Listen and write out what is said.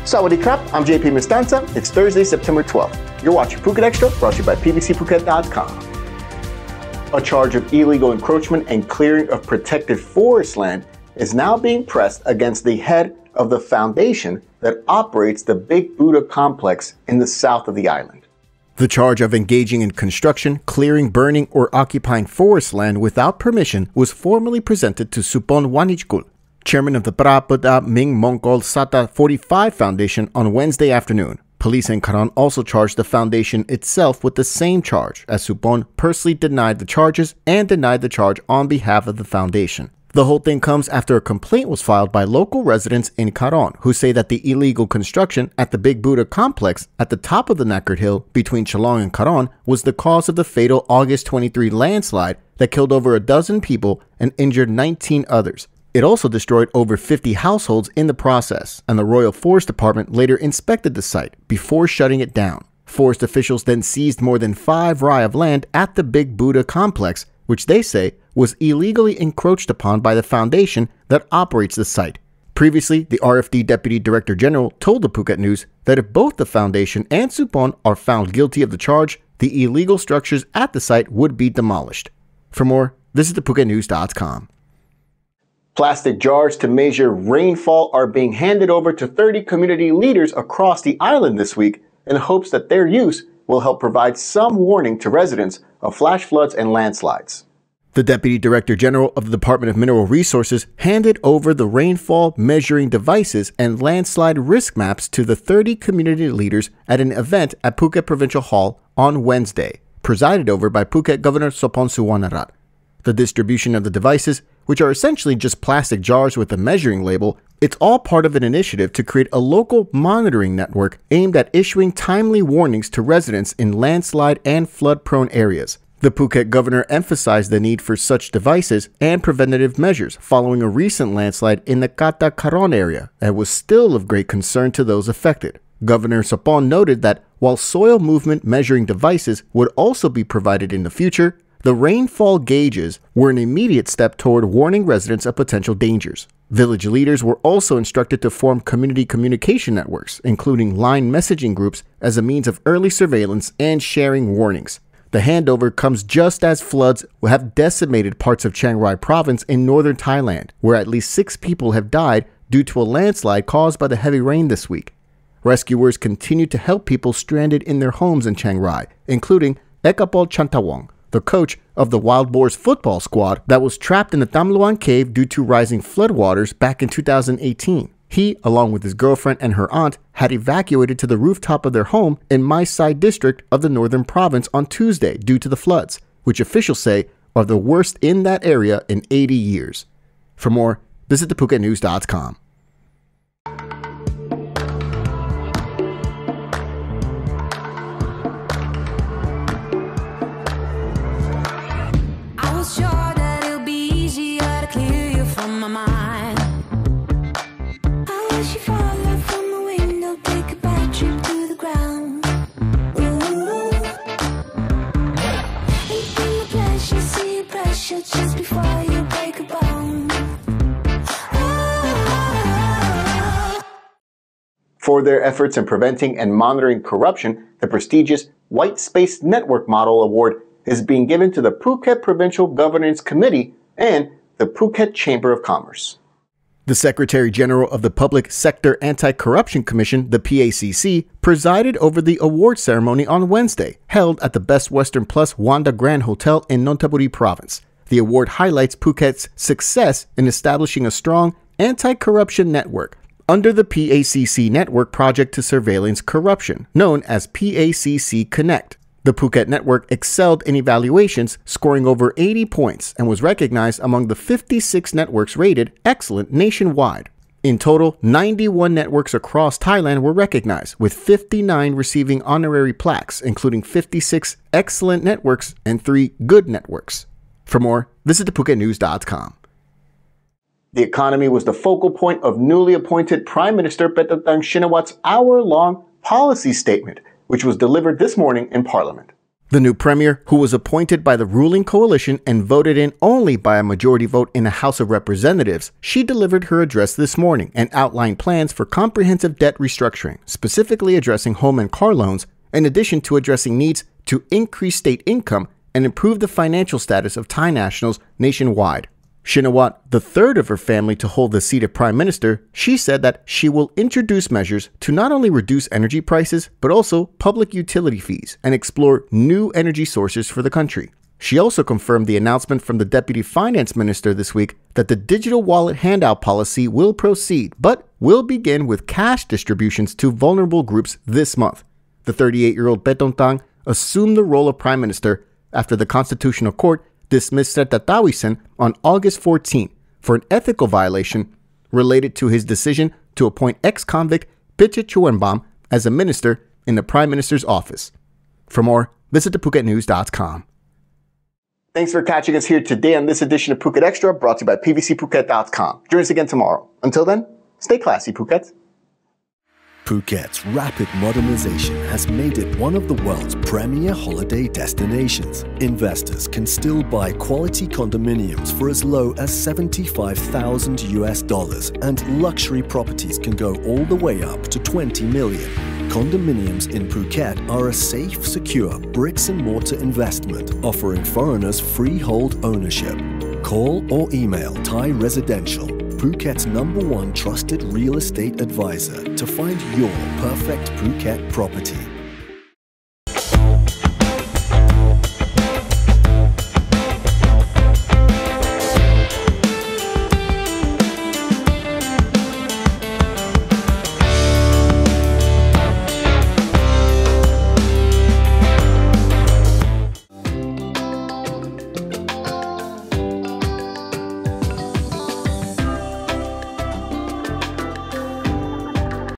Sawadee krap, I'm JP Mestanza. It's Thursday, September 12th. You're watching Phuket Extra, brought to you by pbcphuket.com. A charge of illegal encroachment and clearing of protected forest land is now being pressed against the head of the foundation that operates the Big Buddha complex in the south of the island. The charge of engaging in construction, clearing, burning, or occupying forest land without permission was formally presented to Supon Wanijkul, chairman of the Prapada Ming Mongkol Sata 45 Foundation, on Wednesday afternoon. Police in Karon also charged the foundation itself with the same charge, as Supon personally denied the charges and denied the charge on behalf of the foundation. The whole thing comes after a complaint was filed by local residents in Karon who say that the illegal construction at the Big Buddha complex at the top of the Knackered Hill between Chalong and Karon was the cause of the fatal August 23 landslide that killed over a dozen people and injured 19 others. It also destroyed over 50 households in the process, and the Royal Forest Department later inspected the site before shutting it down. Forest officials then seized more than 5 rai of land at the Big Buddha complex, which they say was illegally encroached upon by the foundation that operates the site. Previously, the RFD Deputy Director General told the Phuket News that if both the foundation and Supon are found guilty of the charge, the illegal structures at the site would be demolished. For more, visit thephuket.news.com. Plastic jars to measure rainfall are being handed over to 30 community leaders across the island this week in hopes that their use will help provide some warning to residents of flash floods and landslides. The Deputy Director General of the Department of Mineral Resources handed over the rainfall measuring devices and landslide risk maps to the 30 community leaders at an event at Phuket Provincial Hall on Wednesday, presided over by Phuket Governor Sopon Suwanarat. The distribution of the devices, which are essentially just plastic jars with a measuring label, it's all part of an initiative to create a local monitoring network aimed at issuing timely warnings to residents in landslide and flood-prone areas. The Phuket governor emphasized the need for such devices and preventative measures following a recent landslide in the Kata Karon area and was still of great concern to those affected. Governor Sopon noted that while soil movement measuring devices would also be provided in the future, the rainfall gauges were an immediate step toward warning residents of potential dangers. Village leaders were also instructed to form community communication networks, including line messaging groups, as a means of early surveillance and sharing warnings. The handover comes just as floods have decimated parts of Chiang Rai province in northern Thailand, where at least 6 people have died due to a landslide caused by the heavy rain this week. Rescuers continue to help people stranded in their homes in Chiang Rai, including Ekapol Chantawong, the coach of the Wild Boars football squad that was trapped in the Tamluan cave due to rising floodwaters back in 2018. He, along with his girlfriend and her aunt, had evacuated to the rooftop of their home in Mai Sai district of the northern province on Tuesday due to the floods, which officials say are the worst in that area in 80 years. For more, visit thephuket.news.com. Just before you break a bone. For their efforts in preventing and monitoring corruption, the prestigious White Space Network Model Award is being given to the Phuket Provincial Governance Committee and the Phuket Chamber of Commerce. The Secretary General of the Public Sector Anti-Corruption Commission, the PACC, presided over the award ceremony on Wednesday, held at the Best Western Plus Wanda Grand Hotel in Nonthaburi Province. The award highlights Phuket's success in establishing a strong anti-corruption network under the PACC Network Project to Surveillance Corruption, known as PACC Connect. The Phuket network excelled in evaluations, scoring over 80 points, and was recognized among the 56 networks rated excellent nationwide. In total, 91 networks across Thailand were recognized, with 59 receiving honorary plaques, including 56 excellent networks and 3 good networks. For more, visit thephuket.news.com. The economy was the focal point of newly appointed Prime Minister Petatang Shinawat's hour-long policy statement, which was delivered this morning in Parliament. The new premier, who was appointed by the ruling coalition and voted in only by a majority vote in the House of Representatives, she delivered her address this morning and outlined plans for comprehensive debt restructuring, specifically addressing home and car loans, in addition to addressing needs to increase state income and improve the financial status of Thai nationals nationwide. Shinawatra, the third of her family to hold the seat of Prime Minister, she said that she will introduce measures to not only reduce energy prices, but also public utility fees and explore new energy sources for the country. She also confirmed the announcement from the Deputy Finance Minister this week that the digital wallet handout policy will proceed, but will begin with cash distributions to vulnerable groups this month. The 38-year-old Petontang assumed the role of Prime Minister after the Constitutional Court dismissed Seta Tawisan on August 14 for an ethical violation related to his decision to appoint ex-convict Pichit Chuenbam as a minister in the Prime Minister's office. For more, visit thephuket.news.com. Thanks for catching us here today on this edition of Phuket Extra, brought to you by pvcphuket.com. Join us again tomorrow. Until then, stay classy, Phuket. Phuket's rapid modernization has made it one of the world's premier holiday destinations. Investors can still buy quality condominiums for as low as $75,000 and luxury properties can go all the way up to 20 million. Condominiums in Phuket are a safe, secure bricks-and-mortar investment offering foreigners freehold ownership. Call or email Thai Residential, Phuket's #1 trusted real estate advisor, to find your perfect Phuket property.